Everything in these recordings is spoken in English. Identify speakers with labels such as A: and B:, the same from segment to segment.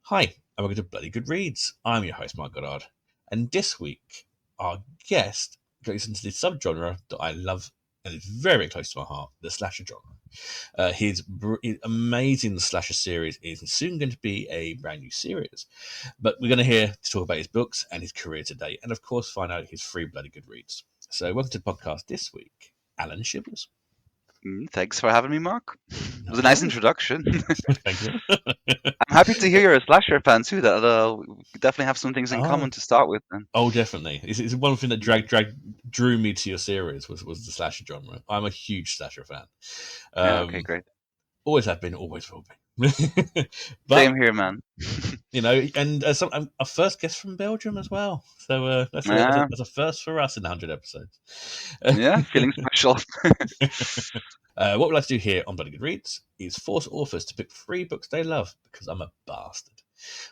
A: Hi, and welcome to Bloody Good Reads. I'm your host, Mark Goddard, and this week our guest goes into the subgenre that I love and is very close to my heart, the slasher genre. His amazing slasher series is soon going to be a brand new series, but we're going to hear to talk about his books and his career today, and of course find out his free Bloody Good Reads. So welcome to the podcast this week, Alan Shivers.
B: Thanks for having me, Mark. It
A: No
B: was a nice
A: worries.
B: introduction.
A: Thank you.
B: I'm happy to hear you're a slasher fan too. That we definitely have some things in
A: Oh,
B: common to start with. Then.
A: Oh, definitely. It's one thing that drew me to your series was the slasher genre. I'm a huge slasher fan.
B: Yeah. Okay.
A: Um,
B: Great.
A: always have been, always will be. But
B: Same here, man.
A: and a first guest from Belgium as well. So
B: Yeah.
A: that's a first for us in 100 episodes.
B: Yeah. Feeling special.
A: What we like to do here on Bloody Good Reads is force authors to pick 3 books they love because I'm a bastard.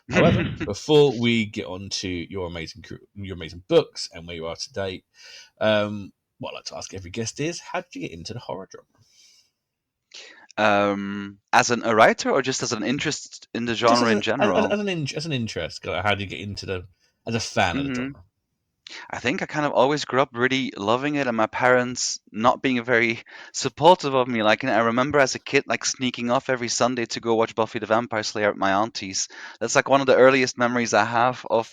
A: However, before we get on to your amazing books and where you are today, what I'd like to ask every guest is, how did you get into the horror
B: As a writer, or just as an interest in the
A: genre? Just
B: genre in general?
A: as an interest, how do you get into as a fan of the
B: hmm
A: genre?
B: I think I kind of always grew up really loving it, and my parents not being very supportive of me. Like, I remember as a kid, like sneaking off every Sunday to go watch Buffy the Vampire Slayer at my auntie's. That's like one of the earliest memories I have of.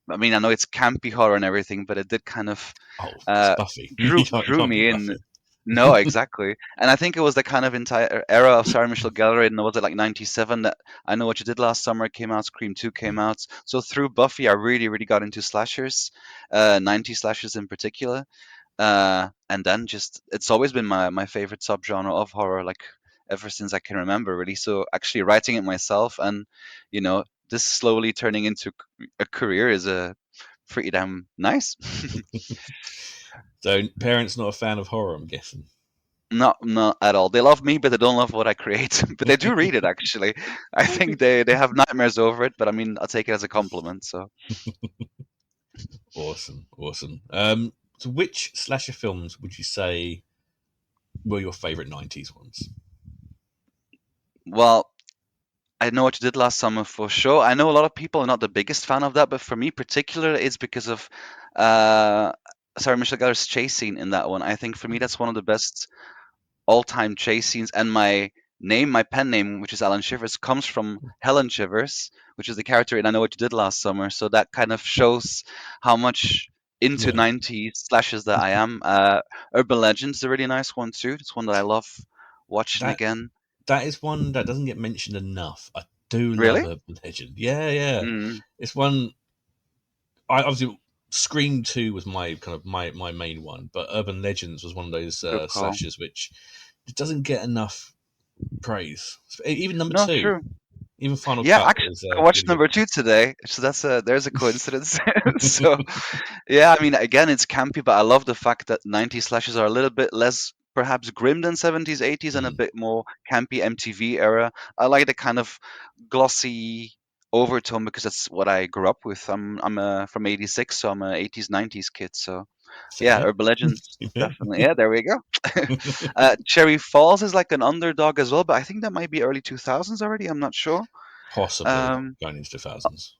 B: I mean, I know it's campy horror and everything, but it did kind of
A: Oh, it's
B: uh,
A: Buffy.
B: drew
A: You
B: drew
A: can't be
B: me in.
A: Buffy.
B: No, exactly. And I think it was the kind of entire era of Sarah Michelle Gellar, and was it like '97 that I Know What You Did Last Summer came out, Scream 2 came out. So through Buffy, I really, really got into slashers, 90s slashers in particular. And then just it's always been my favorite subgenre of horror, like ever since I can remember, really. So actually writing it myself and you know this slowly turning into a career is a pretty damn nice.
A: So, parents not a fan of horror, I'm guessing.
B: Not at all. They love me, but they don't love what I create. But they do read it actually. I think they have nightmares over it, but I mean I'll take it as a compliment. So
A: Awesome, awesome. So which slasher films would you say were your favorite 90s ones?
B: well, I Know What You Did Last Summer for sure. I know a lot of people are not the biggest fan of that, but for me particularly, it's because of uh, Sarah Michelle Gellar's chase scene in that one. I think for me that's one of the best all-time chase scenes. And my pen name, which is Alan Shivers, comes from Helen Shivers, which is the character in I Know What You Did Last Summer. So that kind of shows how much into
A: Yeah,
B: 90s slashes that I am. Urban Legends is a really nice one too. It's one that I love watching
A: that
B: again.
A: that is one that doesn't get mentioned enough. I do love
B: Really?
A: Urban Legend. Yeah, yeah.
B: Mm,
A: It's one. I obviously Scream 2 was my kind of my main one, but Urban Legends was one of those
B: good call.
A: slashes which it doesn't get enough praise. Even number
B: No,
A: two,
B: true.
A: even Final
B: Yeah,
A: Cut
B: actually,
A: is
B: I watched
A: really good.
B: number two today, so there's a coincidence. So, yeah, I mean, again, it's campy, but I love the fact that 90s slashes are a little bit less perhaps grim than 70s, 80s, and a
A: Mm.
B: bit more campy MTV era. I like the kind of glossy overtone because that's what I grew up with. I'm from '86, so I'm a '80s, '90s kid. So
A: Same
B: yeah,
A: here.
B: Urban Legends
A: Same here.
B: definitely. Yeah, there we go. Cherry Falls is like an underdog as well, but I think that might be early 2000s already. I'm not sure.
A: Possibly
B: Um,
A: going into 2000s.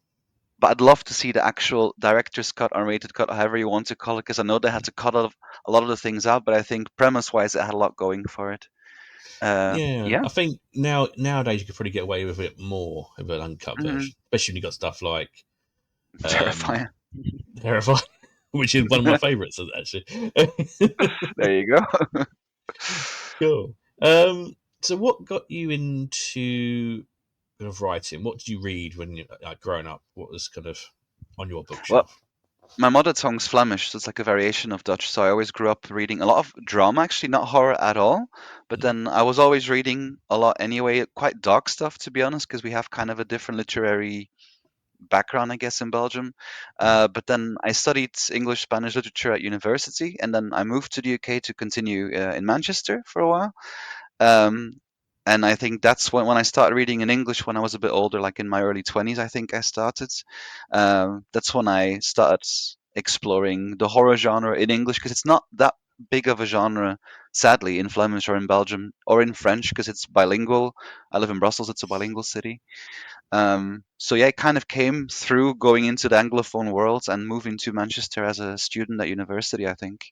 B: but I'd love to see the actual director's cut, unrated cut, however you want to call it, because I know they had to cut a lot of the things out, but I think premise-wise, it had a lot going for it.
A: Yeah,
B: Yeah.
A: I think nowadays you could probably get away with it more of an uncut
B: hmm
A: version, especially when you got stuff like um,
B: Terrifying.
A: Terrifying, which is one of my favourites actually.
B: There you go.
A: Cool. So, what got you into kind of writing? What did you read when you growing up? What was kind of on your
B: Well,
A: bookshelf?
B: my mother tongue's Flemish, so it's like a variation of Dutch. So I always grew up reading a lot of drama, actually, not horror at all. But then I was always reading a lot anyway, quite dark stuff, to be honest, because we have kind of a different literary background, I guess, in Belgium. But then I studied English Spanish literature at university, and then I moved to the UK to continue in Manchester for a while. Um, and I think that's when I started reading in English when I was a bit older, like in my early 20s, I think I started. That's when I started exploring the horror genre in English because it's not that big of a genre, sadly, in Flemish or in Belgium or in French because it's bilingual. I live in Brussels, it's a bilingual city. So yeah, it kind of came through going into the Anglophone world and moving to Manchester as a student at university, I think.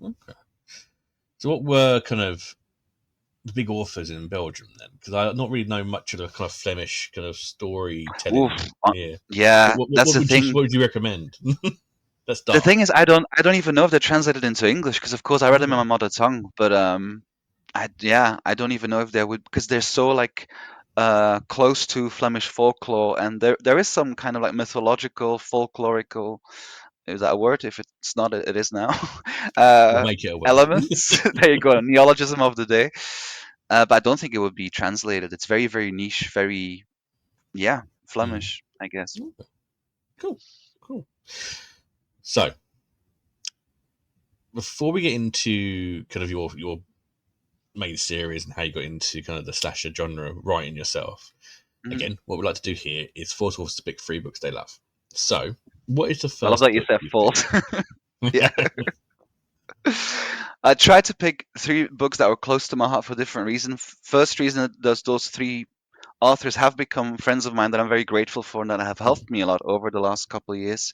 A: Okay. So, what were kind of the big authors in Belgium then? Because I not really know much of the kind of Flemish kind of
B: Oof,
A: storytelling here.
B: yeah, that's
A: What
B: the
A: would you
B: thing.
A: recommend? Let's
B: The
A: start.
B: thing is, I don't even know if they're translated into English because, of course, I read them in my
A: Oh.
B: mother tongue. But I don't even know if they would because they're so like close to Flemish folklore, and there is some kind of like mythological, folklorical. Is that a word? If it's not, it is now.
A: We'll make it a word.
B: Elements. There you go. Neologism of the day. But I don't think it would be translated. It's very, very niche. Very, yeah,
A: Mm.
B: Flemish, I guess.
A: Cool, cool. So, before we get into kind of your main series and how you got into kind of the slasher genre writing yourself,
B: Mhm.
A: again, what we'd like to do here is force authors to pick 3 books they love. So, what is the
B: I love
A: first
B: that you
A: book
B: said
A: you
B: false.
A: picked?
B: Yeah. I tried to pick 3 books that were close to my heart for different reasons. First reason, those 3 authors have become friends of mine that I'm very grateful for and that have helped me a lot over the last couple of years.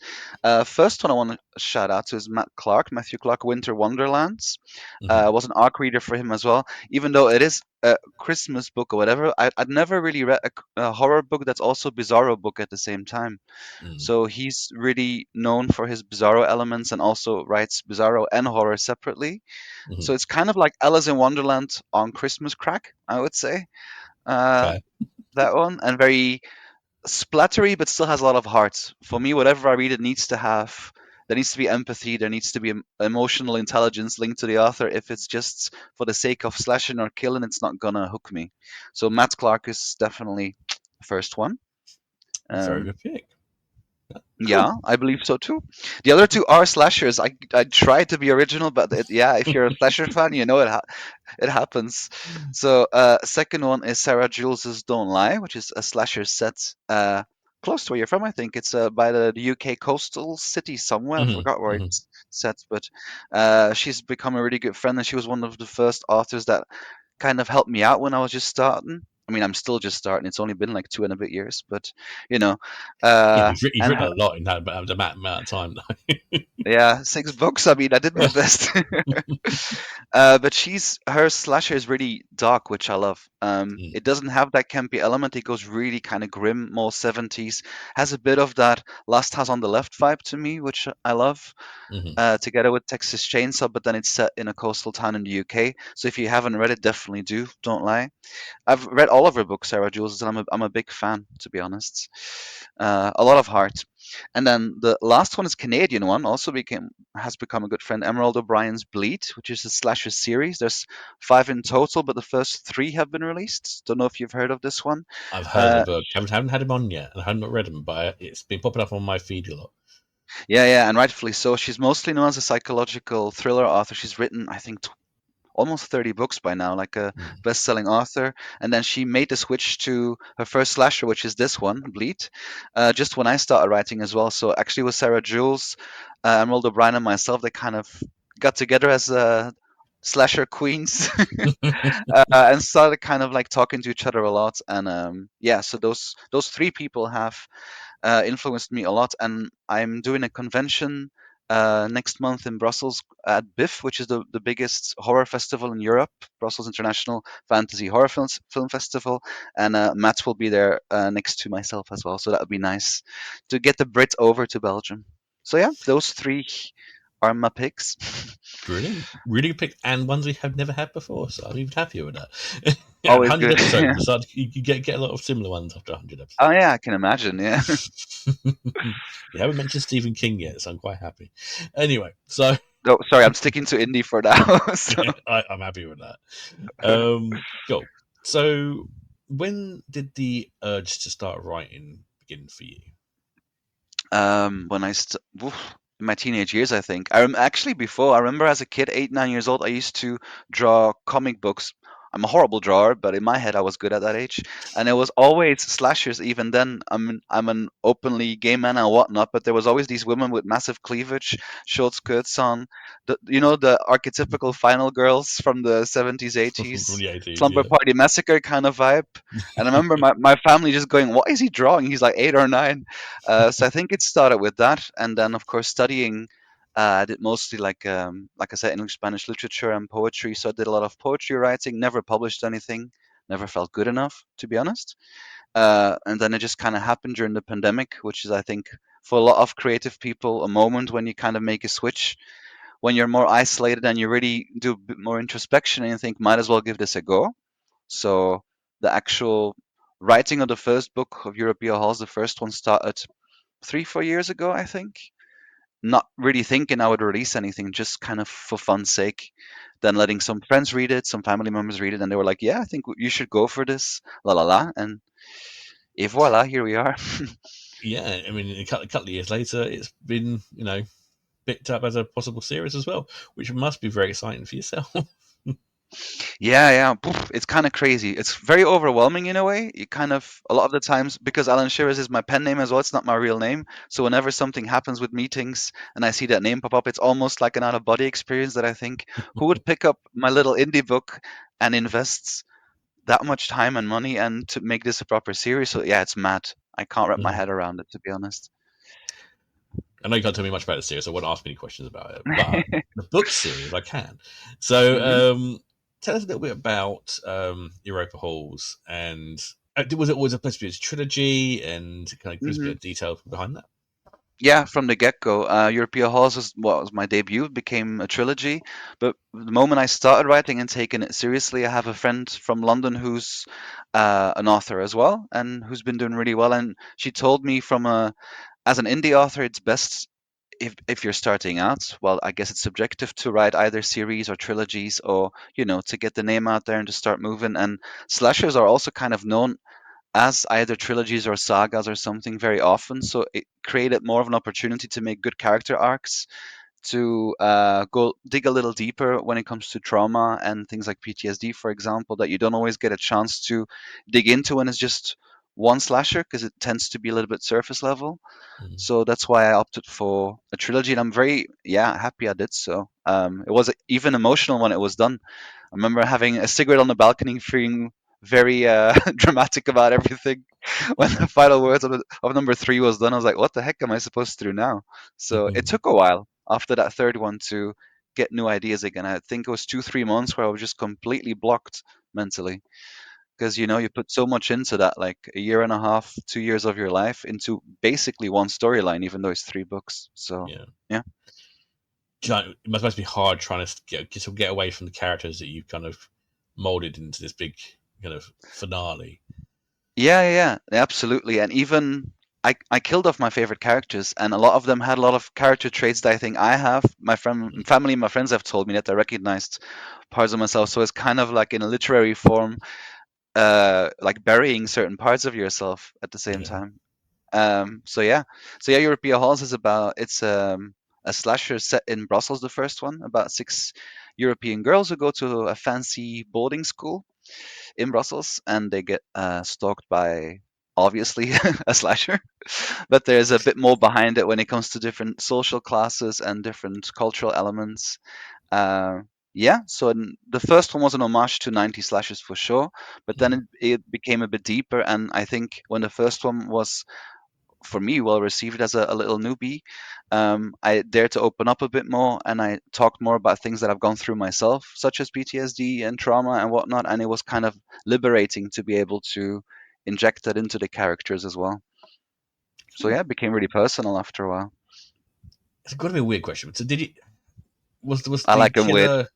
B: First one I want to shout out to is Matthew Clark, Winter Wonderlands.
A: Mhm,
B: Was an arc reader for him as well. Even though it is a Christmas book or whatever, I'd never really read a horror book that's also Bizarro book at the same time.
A: mhm,
B: So he's really known for his Bizarro elements and also writes Bizarro and horror separately.
A: mhm.
B: So it's kind of like Alice in Wonderland on Christmas crack, I would say. Uh,
A: Fair.
B: that one, and very splattery, but still has a lot of heart. For me, whatever I read, it needs to have. There needs to be empathy. There needs to be emotional intelligence linked to the author. If it's just for the sake of slashing or killing, it's not gonna hook me. So Matt Clark is definitely the first one.
A: Very
B: Um,
A: good pick. Cool.
B: Yeah, I believe so too. The other 2 are slashers. I tried to be original, but yeah, if you're a slasher fan, you know it happens. So, second one is Sarah Jules's Don't Lie, which is a slasher set close to where you're from. I think it's by the UK coastal city somewhere. I
A: Mhm,
B: forgot where
A: mhm,
B: it's set, but she's become a really good friend, and she was one of the first authors that kind of helped me out when I was just starting. I mean, I'm still just starting. It's only been like 2 and a bit years, but you know,
A: Yeah,
B: uh,
A: you've
B: and
A: written a lot in that amount of time, though.
B: yeah, 6 books. I mean, I did my best. But her slasher is really dark, which I love.
A: Mm,
B: It doesn't have that campy element. It goes really kind of grim, more 70s. Has a bit of that Last House on the Left vibe to me, which I love.
A: mhm.
B: Together with Texas Chainsaw, but then it's set in a coastal town in the UK. So if you haven't read it, definitely do. Don't lie. I've read all of her books, Sarah Jules, and I'm a big fan, to be honest. A lot of heart. And then the last one is Canadian one, also has become a good friend. Emerald O'Brien's Bleed, which is a slasher series. There's 5 in total, but the first 3 have been released. Don't know if you've heard of this one.
A: I've heard of the
B: Uh,
A: book. Haven't had him on yet, and I haven't read him, but it's been popping up on my feed a lot.
B: yeah, yeah, and rightfully so. She's mostly known as a psychological thriller author. She's written, I think, almost 30 books by now, like a
A: Mm,
B: best-selling author. And then she made the switch to her first slasher, which is this one, Bleed, just when I started writing as well. So actually, with Sarah Jules, Emerald O'Brien, and myself, they kind of got together as slasher queens and started kind of like talking to each other a lot. And yeah, so those 3 people have influenced me a lot. And I'm doing a convention next month in Brussels at BIF, which is the biggest horror festival in Europe, Brussels International Fantasy Horror Film Festival. And Matt will be there next to myself as well. So that would be nice to get the Brit over to Belgium. So yeah, those 3 are my picks.
A: Brilliant, really good pick, and ones we have never had before. So I'm even happier with that. Yeah,
B: Always
A: 100
B: good.
A: episodes. You get a lot of similar ones after 100
B: Oh
A: episodes.
B: yeah, I can imagine. Yeah.
A: You haven't mentioned Stephen King yet, so I'm quite happy. Anyway, so
B: No, sorry, I'm sticking to indie for now. So.
A: I'm happy with that. Cool. So, when did the urge to start writing begin for you?
B: When in my teenage years, I think. Actually before. I remember as a kid, 8, 9 years old, I used to draw comic books. I'm a horrible drawer, but in my head I was good at that age, and it was always slashers. Even then, I'm an openly gay man and whatnot, but there was always these women with massive cleavage, short skirts on, the archetypical final girls from the 70s,
A: From
B: 80s,
A: the 80s,
B: slumber
A: yeah.
B: party massacre kind of vibe. And I remember my family just going, "What is he drawing? He's like 8 or 9." So I think it started with that, and then of course studying. I did mostly like I said, English, Spanish literature and poetry. So I did a lot of poetry writing. Never published anything. Never felt good enough, to be honest. And then it just kind of happened during the pandemic, which is, I think, for a lot of creative people, a moment when you kind of make a switch, when you're more isolated and you really do a bit more introspection and you think, might as well give this a go. So the actual writing of the first book of Europea Halls, the first one, started 3, 4 years ago, I think. Not really thinking I would release anything, just kind of for fun's sake. Then letting some friends read it, some family members read it, and they were like, "Yeah, I think you should go for this." La la la, and voila, here we are.
A: Yeah, I mean, a couple of years later, it's been, picked up as a possible series as well, which must be very exciting for yourself.
B: Yeah, yeah. Poof, it's kind of crazy. It's very overwhelming in a way. You kind of, a lot of the times, because Alan Shivers is my pen name as well, it's not my real name. So whenever something happens with meetings and I see that name pop up, it's almost like an out of body experience that I think, who would pick up my little indie book and invests that much time and money and to make this a proper series? So yeah, it's mad. I can't wrap my
A: Mhm.
B: head around it, to be honest.
A: I know you can't tell me much about the series, so I won't ask many questions about it. But the book series, I can. So, tell us a little bit about Europa Halls, and was it always supposed to be a trilogy, and kind of give us a bit
B: hmm
A: of detail behind that?
B: Yeah, from the get-go, Europea Halls was my debut. It became a trilogy, but the moment I started writing and taking it seriously, I have a friend from London who's an author as well, and who's been doing really well. And she told me, as an indie author, it's best if you're starting out. Well, I guess it's subjective to write either series or trilogies, or to get the name out there and to start moving. And slashers are also kind of known as either trilogies or sagas or something very often. So it created more of an opportunity to make good character arcs, to go dig a little deeper when it comes to trauma and things like PTSD, for example, that you don't always get a chance to dig into when it's just one slasher, because it tends to be a little bit surface level.
A: Mhm.
B: So that's why I opted for a trilogy, and I'm very, yeah, happy I did so. It was even emotional when it was done. I remember having a cigarette on the balcony, feeling very dramatic about everything. When the final words of number 3 was done, I was like, "What the heck am I supposed to do now?" So it took a while after that third one to get new ideas again. I think it was 2, 3 months where I was just completely blocked mentally, because you put so much into that, like a year and a half, 2 years of your life into basically one storyline, even though it's 3 books. So
A: Yeah.
B: yeah.
A: It must be hard trying to get away from the characters that you've kind of molded into this big kind of finale.
B: Yeah, yeah, yeah, absolutely. And even I killed off my favorite characters, and a lot of them had a lot of character traits that I think I have. My family, my friends have told me that they recognized parts of myself. So it's kind of like in a literary form, like burying certain parts of yourself at the same
A: Yeah.
B: time. So yeah, Europea Halls is it's a slasher set in Brussels, the first one, about 6 European girls who go to a fancy boarding school in Brussels, and they get stalked by, obviously, a slasher. But there's a bit more behind it when it comes to different social classes and different cultural elements. Uh, yeah, so the first one was an homage to 90 slashers for sure, but then
A: Mhm.
B: it became a bit deeper. And I think when the first one was, for me, well received as a little newbie, I dared to open up a bit more, and I talked more about things that I've gone through myself, such as PTSD and trauma and whatnot. And it was kind of liberating to be able to inject that into the characters as well. So yeah, it became really personal after a while.
A: It's got to be a weird question. So, did you was
B: I
A: the
B: like them weird.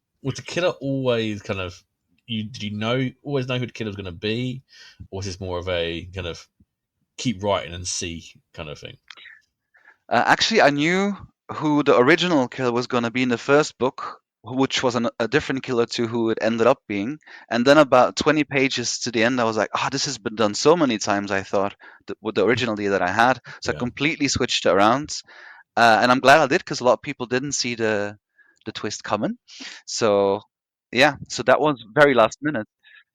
A: killer always kind of did you always know who the killer was going to be, or was this more of a kind of keep writing and see kind of thing?
B: Actually, I knew who the original killer was going to be in the first book, which was a different killer to who it ended up being. And then about 20 pages to the end, I was like, this has been done so many times, I thought, with the original idea that I had. So I
A: Yeah.
B: completely switched it around. And I'm glad I did, because a lot of people didn't see the twist coming. So, yeah, so that was very last minute.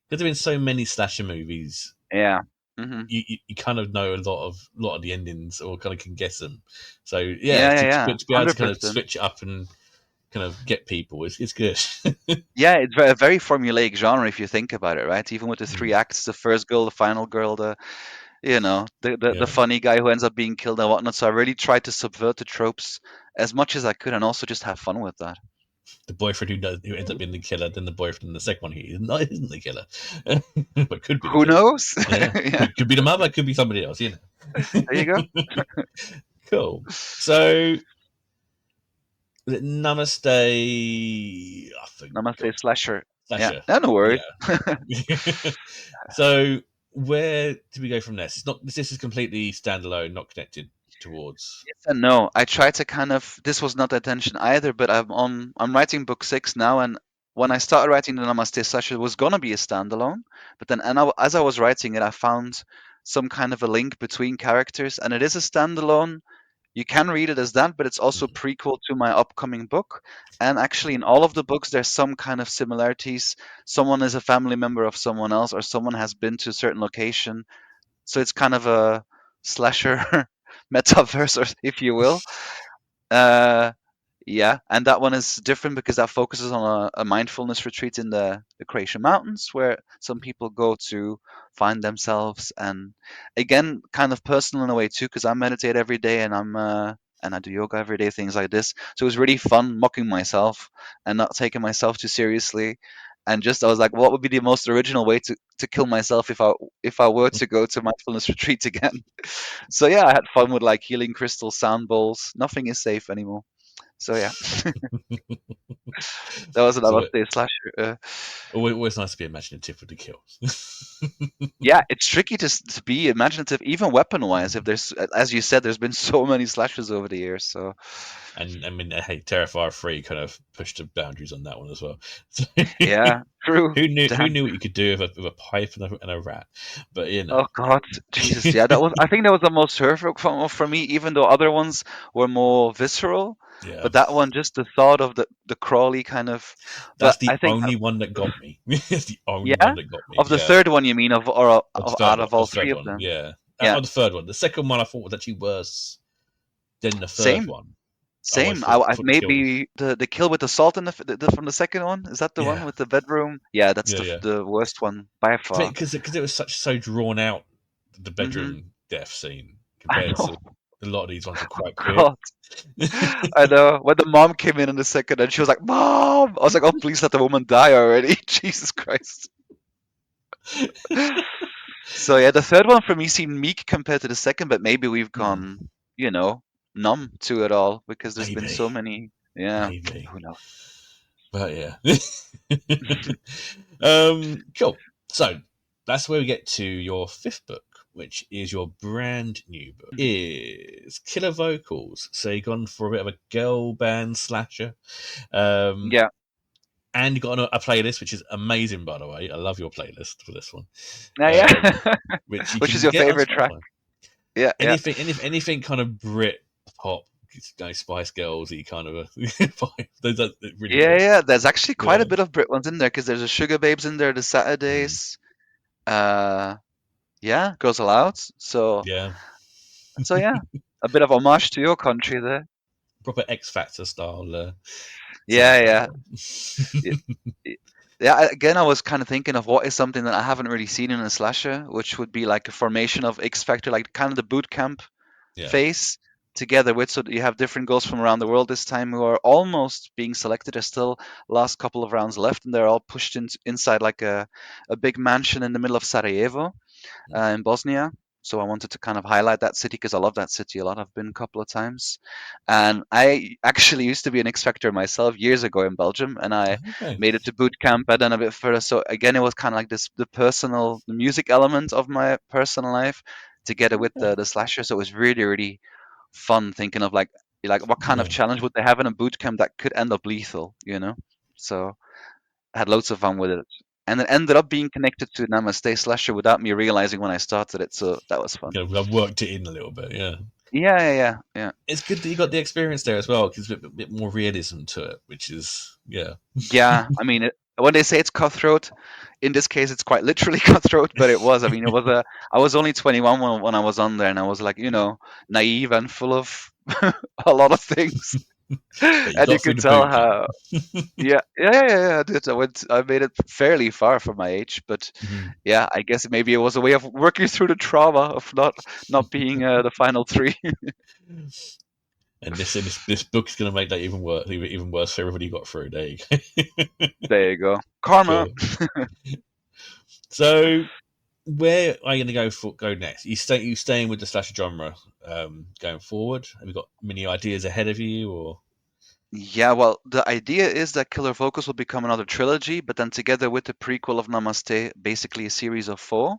A: because there's been so many slasher movies,
B: Yeah. Hmm.
A: you kind of know a lot of the endings, or kind of can guess them. So yeah,
B: Yeah, yeah,
A: to,
B: yeah.
A: to be able to kind of
B: 100%.
A: switch it up and kind of get people, it's good.
B: Yeah, it's a very formulaic genre if you think about it, right? Even with the three
A: Mm,
B: acts, the first girl, the final girl, the
A: yeah,
B: funny guy who ends up being killed and whatnot. So I really tried to subvert the tropes as much as I could and also just have fun with that.
A: the boyfriend who ends up being the killer, then the boyfriend in the second one who isn't the killer, but could be the
B: Who
A: killer.
B: knows?
A: Yeah,
B: Yeah,
A: could be the mother, could be somebody else.
B: there you go.
A: Cool. So Namaste. I forgot.
B: Namaste Slasher. Yeah,
A: Slasher.
B: no, no worries.
A: Yeah. So where do we go from this? It's not. This is completely standalone, not connected towards.
B: Yes and no. I tried to kind of. This was not the intention either, but I'm writing book 6 now, and when I started writing the Namaste Slasher, it was gonna be a standalone. But then, as I was writing it, I found some kind of a link between characters, and it is a standalone. You can read it as that, but it's also
A: Mm,
B: prequel to my upcoming book. And actually, in all of the books, there's some kind of similarities. Someone is a family member of someone else, or someone has been to a certain location. So it's kind of a slasher metaverse, or if you will. Uh, yeah, and that one is different because that focuses on a mindfulness retreat in the Croatian mountains where some people go to find themselves, and again, kind of personal in a way too, because I meditate every day and I do yoga every day, things like this. So it was really fun mocking myself and not taking myself too seriously. And just I was like, what would be the most original way to kill myself if I were to go to mindfulness retreat again? So yeah, I had fun with like healing crystals, sound bowls. Nothing is safe anymore. So yeah, that was
A: so
B: another day slasher.
A: always nice to be imaginative with the kills.
B: Yeah, it's tricky to be imaginative, even weapon wise. If there's, as you said, there's been so many slashes over the years. So
A: And I mean, hey, Terrifier 3 kind of pushed the boundaries on that one as well. So,
B: yeah, true.
A: who knew? Who
B: Damn.
A: knew what you could do with a pipe and a rat? But
B: Oh God, Jesus. Yeah, that was. I think that was the most horrific for me, even though other ones were more visceral.
A: yeah,
B: But that one, just the thought of the crawly kind of.
A: that's
B: But
A: the
B: I think,
A: only one that got me. It's the only one
B: yeah,
A: that got me.
B: of the
A: Yeah,
B: third one, you mean,
A: of the
B: of
A: third
B: out
A: one.
B: of
A: Of
B: all
A: the
B: three
A: third
B: of
A: one.
B: them?
A: Yeah,
B: Yeah,
A: of the third one. The second one I thought was actually worse than the third
B: same.
A: one. Oh, I
B: Same.
A: thought
B: I
A: thought the kill was.
B: maybe the kill with the salt in from the second one. Is that the one
A: Yeah,
B: with the bedroom? Yeah, that's
A: yeah, yeah.
B: the worst one by far.
A: Because it was so drawn out, the
B: Hmm.
A: bedroom death scene
B: I
A: compared
B: know.
A: to a lot of these ones are
B: Oh
A: quite quick.
B: God. I know. When the mom came in the second and she was like, "Mom," I was like, "Oh, please let the woman die already." Jesus Christ. So yeah, the third one for me seemed meek compared to the second, but maybe we've
A: Hmm,
B: gone, you know, numb to it all because there's been
A: maybe,
B: so many. Yeah.
A: maybe,
B: Who knows?
A: but yeah. Cool. So that's where we get to your fifth book, which is your brand new book. Is Killer Vocals. So you've gone for a bit of a girl band slasher. Um,
B: Yeah.
A: and you've got a playlist, which is amazing, by the way. I love your playlist for this one,
B: Yeah.
A: which you
B: Which is
A: can
B: your
A: get on
B: favorite track?
A: Spotify.
B: Yeah. Yeah.
A: Anything kind of Brit pop, Spice Girlsy kind of a vibe. That's really
B: Yeah,
A: good.
B: yeah. There's actually quite a
A: Yeah,
B: bit of Brit ones in there because there's a Sugar Babes in there, the
A: mm,
B: Saturdays. Uh, yeah, Girls Aloud.
A: yeah.
B: So yeah, a bit of homage to your country there.
A: Proper X Factor style
B: Yeah,
A: soundtrack
B: yeah.
A: there.
B: Y- y- Yeah, again, I was kind of thinking of what is something that I haven't really seen in a slasher, which would be like a formation of X Factor, like kind of the boot camp
A: Yeah.
B: phase together with, so that you have different girls from around the world this time who are almost being selected. There's still last couple of rounds left, and they're all pushed inside like a big mansion in the middle of Sarajevo in Bosnia. So I wanted to kind of highlight that city because I love that city a lot. I've been a couple of times, and I actually used to be an X Factor myself years ago in Belgium, and I
A: Okay.
B: made it to boot camp and then a bit further. So again, it was kind of like this the music element of my personal life together with
A: Okay.
B: the slasher. So it was really fun thinking of like what kind of
A: Yeah.
B: challenge would they have in a boot camp that could end up lethal, you know? So I had loads of fun with it. And it ended up being connected to Namaste Slasher without me realizing when I started it, so that was fun.
A: I've worked it in a little bit. Yeah.
B: Yeah.
A: It's good that you got the experience there as well, because a bit more realism to it, which is yeah.
B: Yeah, I mean, when they say it's cutthroat, in this case, it's quite literally cutthroat. But it was. I mean, it was a. I was only 21 when I was on there, and I was like, naive and full of a lot of things.
A: But you
B: And you
A: got through
B: could
A: the
B: tell
A: boot camp.
B: how. Yeah. I did. I made it fairly far for my age, but
A: Mhm.
B: yeah, I guess maybe it was a way of working through the trauma of not being the final three.
A: And this book is going to make that even worse for everybody who got through. There you go.
B: There you go. Karma.
A: Cool. So where are you going to go next? You staying with the slasher genre going forward? Have you got many ideas ahead of you, or?
B: Yeah, well, the idea is that Killer Vocals will become another trilogy, but then together with the prequel of Namaste, basically a series of four.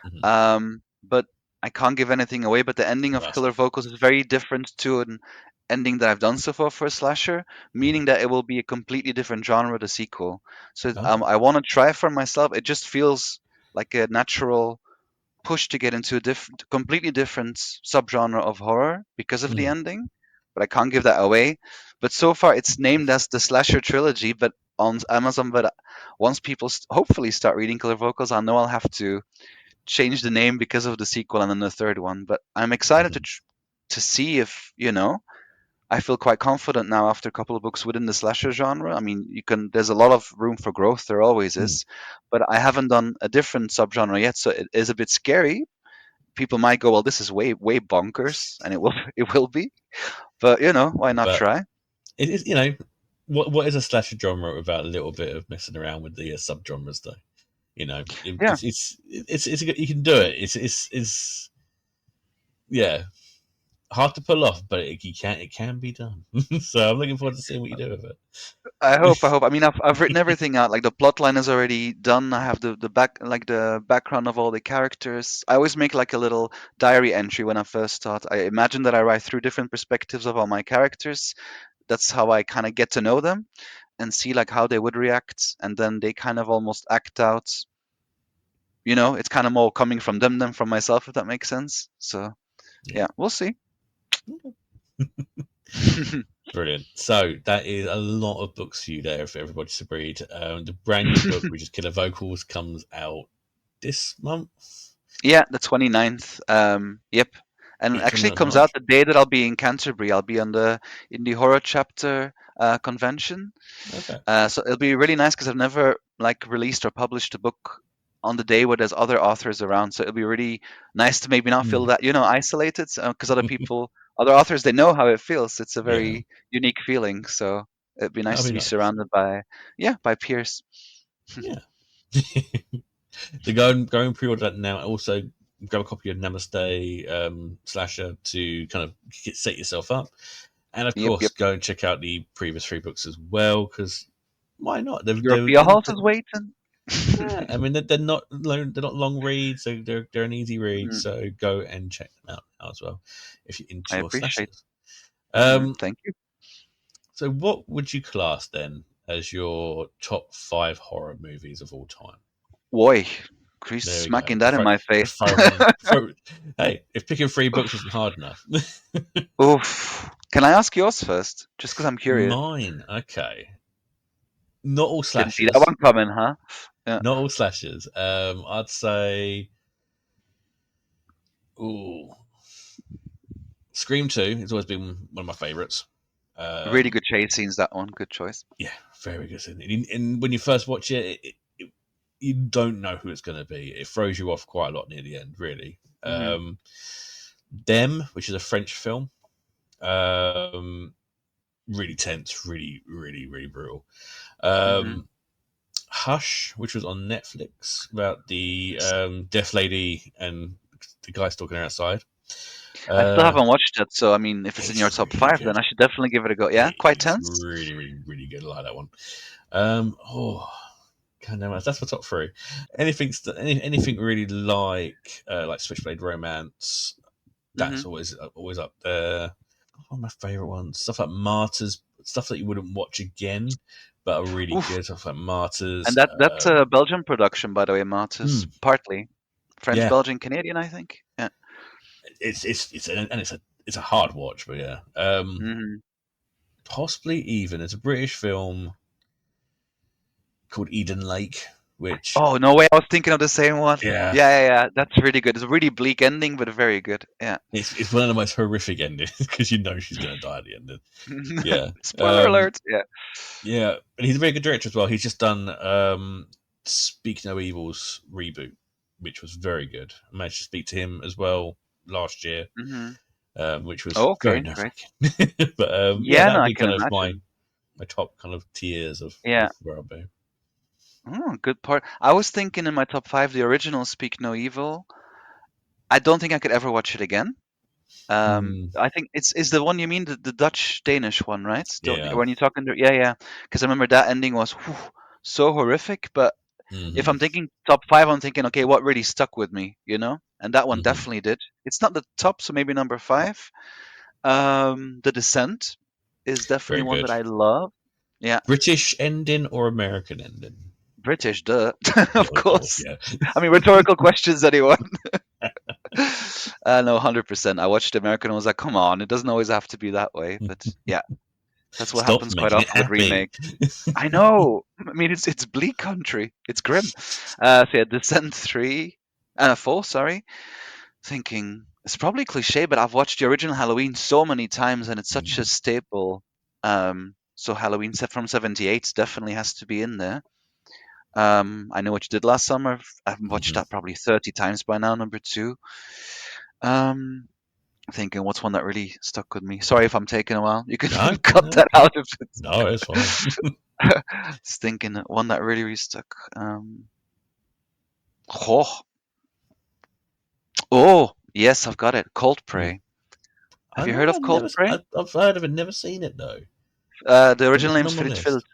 A: Mhm.
B: But I can't give anything away. But the ending
A: Well,
B: of
A: that's
B: Killer
A: fine.
B: Vocals is very different to an ending that I've done so far for a slasher,
A: Mhm.
B: meaning that it will be a completely different genre, the sequel. So
A: Okay.
B: I want to try it for myself. It just feels like a natural push to get into a completely different subgenre of horror because of the
A: Mm.
B: ending. But I can't give that away. But so far, it's named as the slasher trilogy, but on Amazon. But once people hopefully start reading Killer Vocals, I know I'll have to change the name because of the sequel and then the third one. But I'm excited
A: Mhm.
B: to see if I feel quite confident now after a couple of books within the slasher genre. I mean, there's a lot of room for growth. There always
A: Mm.
B: is, but I haven't done a different subgenre yet, so it is a bit scary. People might go, "Well, this is way bonkers," and it will it will be. But why not
A: But
B: try?
A: it is, what is a slasher genre without a little bit of messing around with the subgenres, though?
B: Yeah,
A: You can do it. It's yeah, hard to pull off, but it can be done. So I'm looking forward to seeing what you do with it.
B: I hope. I hope. I mean, I've written everything out. Like the plot line is already done. I have the background of all the characters. I always make like a little diary entry when I first start. I imagine that I write through different perspectives of all my characters. That's how I kind of get to know them and see like how they would react, and then they kind of almost act out. It's kind of more coming from them than from myself, if that makes sense. So
A: Yeah.
B: yeah, we'll see.
A: Brilliant. So that is a lot of books for you there for everybody to read. The brand new book, which is Killer Vocals, comes out this month,
B: Yeah, the 29th. Yep. And actually it
A: 29th of
B: comes out
A: March.
B: the day that I'll be in Canterbury. I'll be on the indie horror chapter convention.
A: Okay.
B: So it'll be really nice because I've never like released or published a book on the day where there's other authors around. So it'll be really nice to maybe not feel
A: Mm.
B: that, isolated because other authors, they know how it feels. It's a
A: Yeah.
B: very unique feeling. So it'd be
A: That'll
B: nice
A: be
B: to be
A: nice.
B: surrounded by peers.
A: Yeah. So go and pre-order that now. Also, grab a copy of Namaste Slasher to kind of set yourself up, and of
B: Yep,
A: course,
B: yep.
A: go and check out the previous three books as well. Because why not?
B: Europea Halls is waiting.
A: Yeah, I mean they're not long reads, so they're an easy read.
B: Mm,
A: So go and check them out now as well if you're into
B: I
A: your
B: appreciate.
A: slashers. Um,
B: Thank you.
A: so what would you class then as your top five horror movies of all time?
B: Boy, Chris
A: There we go.
B: smacking that in my face.
A: Hey, if picking three books wasn't hard enough,
B: Oof. Can I ask yours first? Just because I'm curious.
A: mine. Okay, not all
B: Didn't see that
A: slashers.
B: one coming, huh? Yeah.
A: Not all slashers. I'd say, ooh, Scream 2 has always been one of my favourites.
B: Really
A: Um,
B: good chase scenes, that one. Good choice.
A: yeah, very good. And when you first watch you don't know who it's going to be. It throws you off quite a lot near the end, really.
B: Hmm.
A: Them, which is a French film, um, really tense, really, really, really brutal.
B: Hmm.
A: Um, Hush, which was on Netflix about the deaf lady and the guy stalking her outside.
B: I still
A: Uh,
B: haven't watched it, so I mean, if it's in your
A: it's
B: top
A: really
B: five, then
A: good.
B: I should definitely give it a go. Yeah,
A: It
B: quite
A: is
B: tense.
A: really, really, really good. I like that one. Oh, can't know. That's my top three. Anything really like Switchblade Romance.
B: Hmm.
A: That's always up there. One of my favorite ones. Stuff like Martyrs, stuff that you wouldn't watch again, but are really
B: Oof.
A: good. Stuff like
B: And
A: Martyrs.
B: that's a Belgian production, by the way, Martis.
A: Hmm,
B: Partly French,
A: yeah,
B: Belgian, Canadian, I think. Yeah.
A: it's a hard watch, but yeah.
B: Hmm.
A: Possibly even it's a British film. called Eden Lake, which
B: Oh, no way! I was thinking of the same one.
A: yeah,
B: Yeah, yeah, yeah. That's really good. It's a really bleak ending, but very good. Yeah.
A: it's one of the most horrific endings because you know she's going to die at the end. Yeah,
B: Spoiler alert. Yeah.
A: yeah, and he's a very good director as well. He's just done Speak No Evil's reboot, which was very good. I managed to speak to him as well last year,
B: Hmm.
A: which was
B: Oh,
A: very
B: okay,
A: nerve
B: great.
A: wracking. But yeah,
B: Yeah,
A: that
B: no,
A: would
B: I
A: be
B: can
A: kind of my
B: imagine.
A: my top kind of tiers
B: Yeah.
A: of where I'll be.
B: Oh, good part. I was thinking in my top five, the original Speak No Evil. I don't think I could ever watch it again.
A: Hmm.
B: I think it's is the one you mean the Dutch Danish one, right?
A: Yeah.
B: When you talk under, yeah, yeah. Because I remember that ending was so horrific. But if
A: Hmm.
B: I'm thinking top five, I'm thinking, okay, what really stuck with me, you know? And that one
A: Hmm.
B: definitely did. It's not the top, so maybe number five. The Descent is definitely
A: Very
B: one that
A: good.
B: I love. Yeah,
A: British ending or American ending?
B: British, duh,
A: Yeah,
B: of
A: of course.
B: course.
A: Yeah.
B: I mean, rhetorical questions, anyone? No, 100%. I watched American and was like, come on, it doesn't always have to be that way. But yeah, that's what
A: Stop
B: happens quite
A: making it
B: often with
A: happy.
B: remakes. I know. I mean, it's bleak country. It's grim. So yeah, Descent 3 and a 4, sorry. Thinking it's probably cliche, but I've watched the original Halloween so many times, and it's such a
A: Mm.
B: staple. So Halloween set from '78 definitely has to be in there. I Know What You Did Last Summer. I've watched
A: Hmm.
B: that probably 30 times by now. Number two. Um, Thinking what's one that really stuck with me. Sorry if I'm taking a while. You can
A: No,
B: cut
A: no,
B: that out if it's.
A: no, it's fine.
B: Just thinking one that really stuck. Oh, oh, yes, I've got it. Cold
A: Mm.
B: Prey.
A: I
B: Have you
A: know
B: heard of Cold Prey?
A: I've heard of it, never seen it though.
B: The original
A: It's
B: name's
A: on my
B: Frit Filt.
A: list.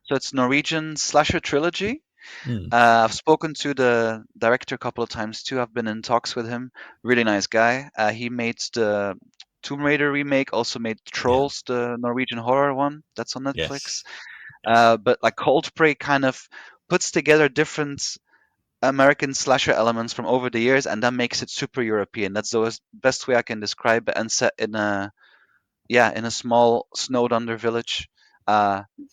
B: So it's Norwegian slasher trilogy.
A: Mm.
B: I've spoken to the director a couple of times too. I've been in talks with him. Really nice guy. He made the Tomb Raider remake, also made
A: Yeah.
B: Trolls, the Norwegian horror one that's on Netflix.
A: Yes. Yes.
B: But like Cold Prey kind of puts together different American slasher elements from over the years, and that makes it super European. That's the best way I can describe it. And set in a in a small snowed under village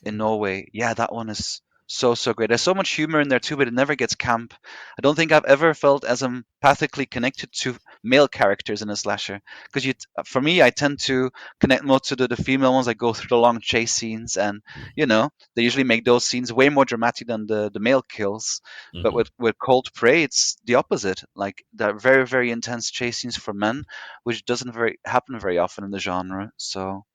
B: in Norway. Yeah, that one is so great. There's so much humor in there too, but it never gets camp. I don't think I've ever felt as empathically connected to male characters in a slasher. Because for me, I tend to connect more to the female ones. I go through the long chase scenes, and they usually make those scenes way more dramatic than the male kills. But
A: Mm-hmm.
B: with Cold Prey, it's the opposite. Like they're very very intense chase scenes for men, which doesn't very happen very often in the genre. So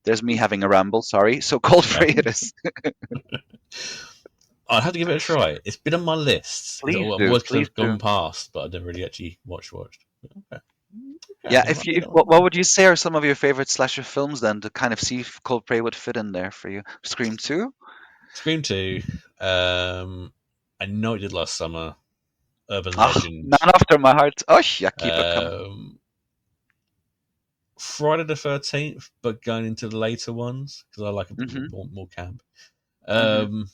B: there's me having a ramble. Sorry. So Cold
A: No.
B: Prey it is.
A: I'd have to give it a try. It's been on my list. I've
B: Please do.
A: always kind
B: Please
A: of
B: do.
A: gone past, but I've never really actually watched. Okay. Okay.
B: Yeah.
A: I
B: If
A: might
B: you,
A: give
B: if,
A: that one.
B: what would you say are some of your favorite slasher films then to kind of see if Cold Prey would fit in there for you? Scream 2?
A: Scream 2. I know it did last summer. Urban
B: Ah,
A: Legend.
B: man after my heart. Oh, yeah, keep it coming.
A: Um, Friday the 13th, but going into the later ones because I like a bit
B: Mm-hmm.
A: more camp.
B: Mm-hmm.
A: Um,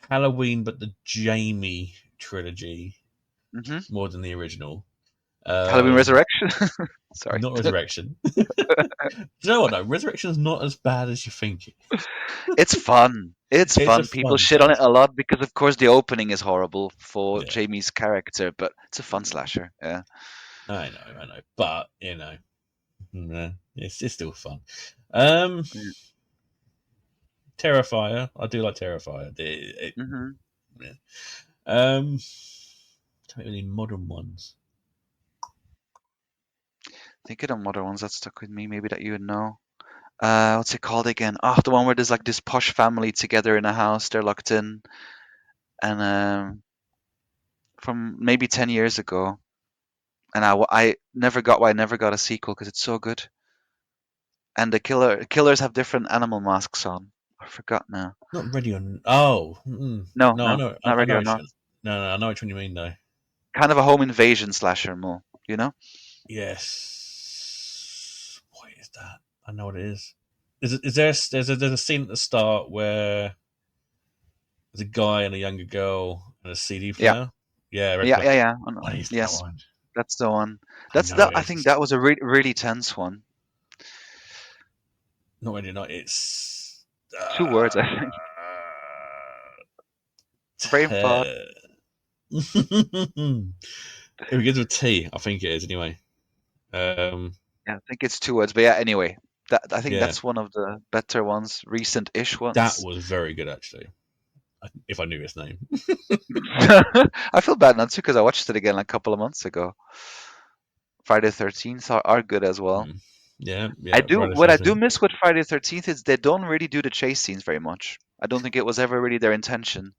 A: Halloween, but the Jamie trilogy
B: Mm-hmm.
A: more than the original.
B: Halloween
A: Um,
B: Resurrection. Sorry.
A: Not Resurrection. Do you know what though? Resurrection is not as bad as you think.
B: It's fun. It's
A: It's a
B: fun. People
A: fun
B: shit on it
A: slasher.
B: a lot because, of course, the opening is horrible for
A: Yeah,
B: Jamie's character, but it's a fun slasher. Yeah.
A: I know, but it's still fun. Um,
B: Yeah.
A: Terrifier, I do like Terrifier.
B: Mm-hmm.
A: Yeah. Um, don't really modern ones.
B: Think of the modern ones that stuck with me, maybe that you would know. What's it called again? Oh, the one where there's like this posh family together in a house, they're locked in, and from maybe 10 years ago, and I never got why I never got a sequel because it's so good. And the killers have different animal masks on. I forgot now.
A: Not ready on. Oh,
B: No,
A: no, I
B: no,
A: know.
B: not
A: I
B: ready
A: know
B: or
A: which
B: not.
A: one. No, I know which one you mean though.
B: Kind of a home invasion slasher, more. You know?
A: Yes. What is that? I know what it is. Is there? There's a scene at the start where there's a guy and a younger girl and a CD
B: Yeah,
A: player. Yeah, red
B: yeah,
A: play.
B: yeah, yeah. Oh, no.
A: What is that
B: Yes,
A: one?
B: that's the one.
A: I
B: That's
A: know
B: that.
A: it
B: I think
A: is.
B: that was a really tense one.
A: Not really. Not. It's.
B: 2 words, I think. Brain fart.
A: It begins with T, I think it is anyway.
B: Yeah, I think it's 2 words, but yeah. Anyway, I think
A: Yeah,
B: that's one of the better ones, recent-ish
A: that
B: ones.
A: was very good actually. If I knew his name.
B: I feel bad now too because I watched it again like a couple of months ago. Friday the 13th are good as well.
A: Mm. Yeah,
B: I
A: yeah.
B: do
A: Friday the
B: what I do
A: 13th.
B: miss with Friday the 13th is they don't really do the chase scenes very much. I don't think it was ever really their intention,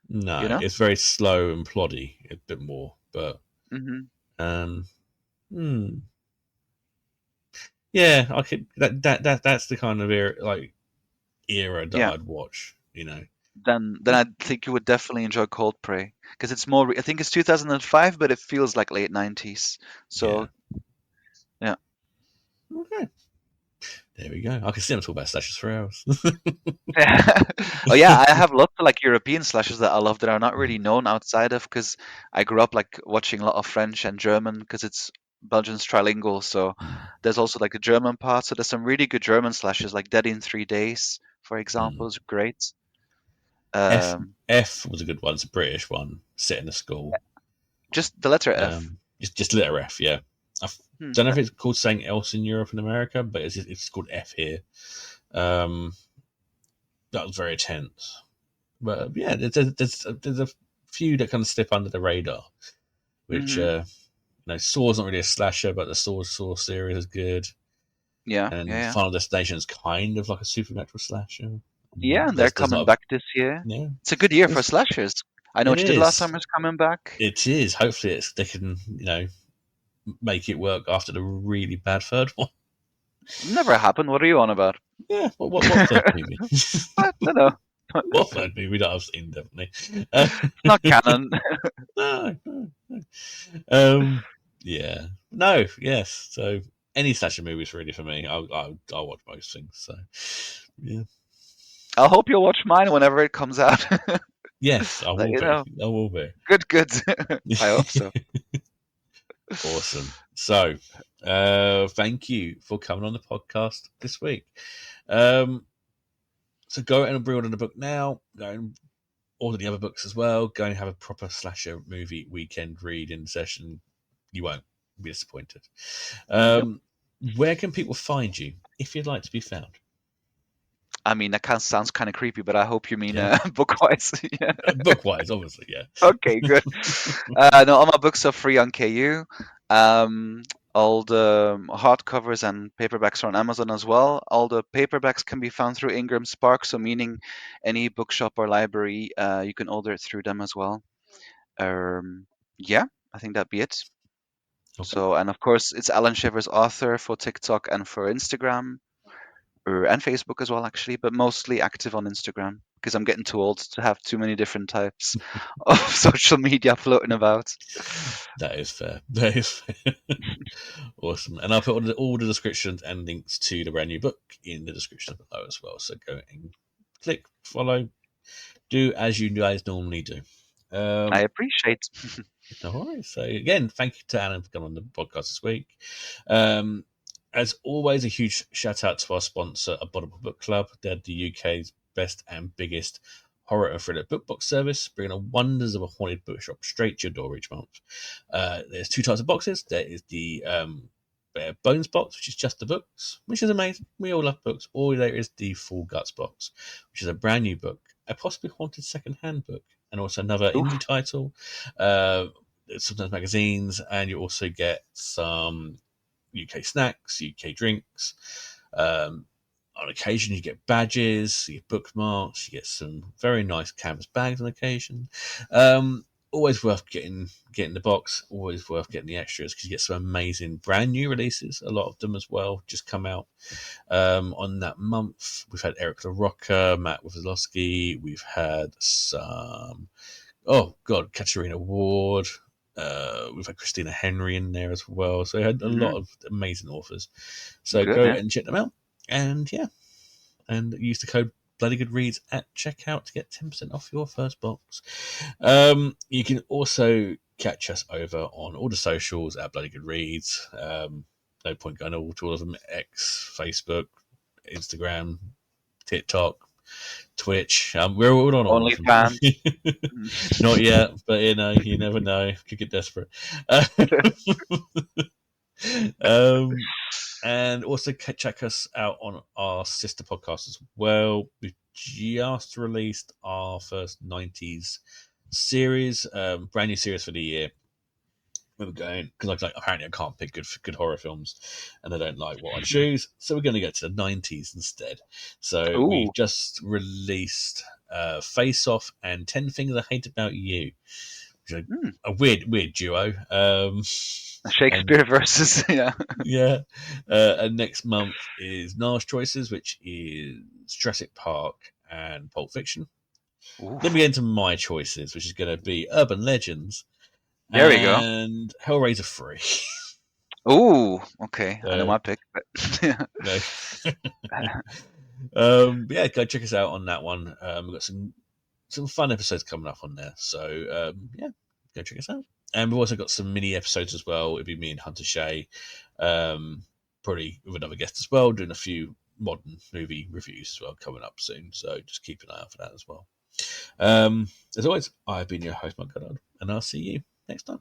B: you
A: No,
B: know?
A: it's very slow and ploddy a bit more, but
B: Hmm.
A: um, hmm. Yeah, I could. That's the kind of era that
B: Yeah.
A: I'd watch. You know.
B: Then I think you would definitely enjoy Cold Prey because it's more. I think it's 2005, but it feels like late 90s.
A: Yeah.
B: So yeah.
A: Okay. There we go. I can see them talk about slashes for hours.
B: Oh yeah, I have lots of like European slashes that I love that are not really known outside of because I grew up like watching a lot of French and German because it's Belgian's trilingual. So there's also like the German part. So there's some really good German slashes like Dead in 3 Days, for example, is great.
A: F
B: Um,
A: F was a good one. It's a British one set in a school.
B: just the letter F.
A: Just letter F. Yeah. I
B: Hmm.
A: don't know if it's called something else in Europe and America, but it's called F here. Um, that was very tense. But yeah, there's a few that kind of slip under the radar, which
B: Hmm.
A: Saw's not really a slasher, but the Saw series is good,
B: Yeah, yeah,
A: and
B: yeah.
A: Final Destination is kind of like a supernatural slasher.
B: Yeah, and they're
A: There's
B: coming
A: not,
B: back this year.
A: yeah,
B: It's a good year for
A: it's,
B: slashers. I know
A: it
B: what you did last
A: is,
B: summer is coming back.
A: it is. Hopefully, they can make it work after the really bad third one.
B: Never happened. What are you on about?
A: Yeah, what third movie?
B: What? No, no.
A: What third movie that I've seen definitely?
B: It's not canon.
A: No. Yeah, no, yes. So any slasher movies really for me. I'll watch most things. So yeah,
B: I hope you'll watch mine whenever it comes out.
A: yes, I
B: Let
A: will
B: you
A: be.
B: know.
A: I will be.
B: Good, good. I hope so.
A: Awesome. So, thank you for coming on the podcast this week. Um, so go and pre-order the book now. Go and order the other books as well. Go and have a proper slasher movie weekend reading session. You won't be disappointed.
B: Nope.
A: Um, where can people find you if you'd like to be found?
B: I mean, that kind of sounds kind of creepy, but I hope you mean
A: Yeah,
B: book-wise. Yeah.
A: book-wise, obviously, yeah.
B: Okay, good. No, all my books are free on KU. Um, all the hardcovers and paperbacks are on Amazon as well. All the paperbacks can be found through Ingram Spark, so meaning any bookshop or library, you can order it through them as well. Um, yeah, I think that'd be it.
A: Okay.
B: So, and of course, it's Alan Shivers author for TikTok and for Instagram, and Facebook as well, actually, but mostly active on Instagram because I'm getting too old to have too many different types of social media floating about.
A: That is fair. That is fair. Awesome. And I'll put all the descriptions and links to the brand new book in the description below as well. So go and click, follow, do as you guys normally do.
B: I
A: Um,
B: appreciate.
A: all right. So again, thank you to Alan for coming on the podcast this week. Um, as always, a huge shout out to our sponsor, Abominable Book Club. They're the UK's best and biggest horror and thriller book box service, bringing the wonders of a haunted bookshop straight to your door each month. There's two types of boxes. There is the Bare Bones box, which is just the books, which is amazing. We all love books. Or there is the Full Guts box, which is a brand new book, a possibly haunted second-hand book, and also another indie
B: Oof.
A: title. Sometimes magazines, and you also get some UK snacks, UK drinks. Um, on occasion, you get badges, you get bookmarks, you get some very nice canvas bags on occasion. Always worth getting the box. Always worth getting the extras because you get some amazing brand new releases. A lot of them as well just come out on that month. We've had Eric LaRocca, Matt Wazlowski. We've had some Katarina Ward. We've had Christina Henry in there as well. So we had a lot
B: Hmm.
A: of amazing authors. So
B: Good,
A: go
B: yeah.
A: and check them out. And yeah, and use the code Bloody Good Reads at checkout to get 10% off your first box. You can also catch us over on all the socials at Bloody Good Reads. No point going all to all of them: X, Facebook, Instagram, TikTok. Twitch. We're all on all of them.
B: OnlyFans.
A: Not yet, but you never know. Could get desperate. Um, and also check us out on our sister podcast as well. We've just released our first 90s series, brand new series for the year. We were going because apparently I can't pick good horror films, and I don't like what I choose, so we're going to go to the 90s instead. So
B: Ooh,
A: we've just released Face Off and 10 Things I Hate About You, which are
B: hmm.
A: a weird duo. And
B: Shakespeare versus yeah.
A: yeah, and next month is Nars Choices, which is Jurassic Park and Pulp Fiction.
B: Ooh,
A: Then we get into my choices, which is going to be Urban Legends
B: there we go.
A: and Hellraiser 3.
B: Ooh, okay. I know
A: So,
B: my pick. But yeah.
A: no. But yeah, go check us out on that one. We've got some fun episodes coming up on there. So yeah, go check us out. And we've also got some mini episodes as well. It'd be me and Hunter Shea, probably with another guest as well, doing a few modern movie reviews as well coming up soon. So just keep an eye out for that as well. As always, I've been your host, Mike Goddard, and I'll see you next time.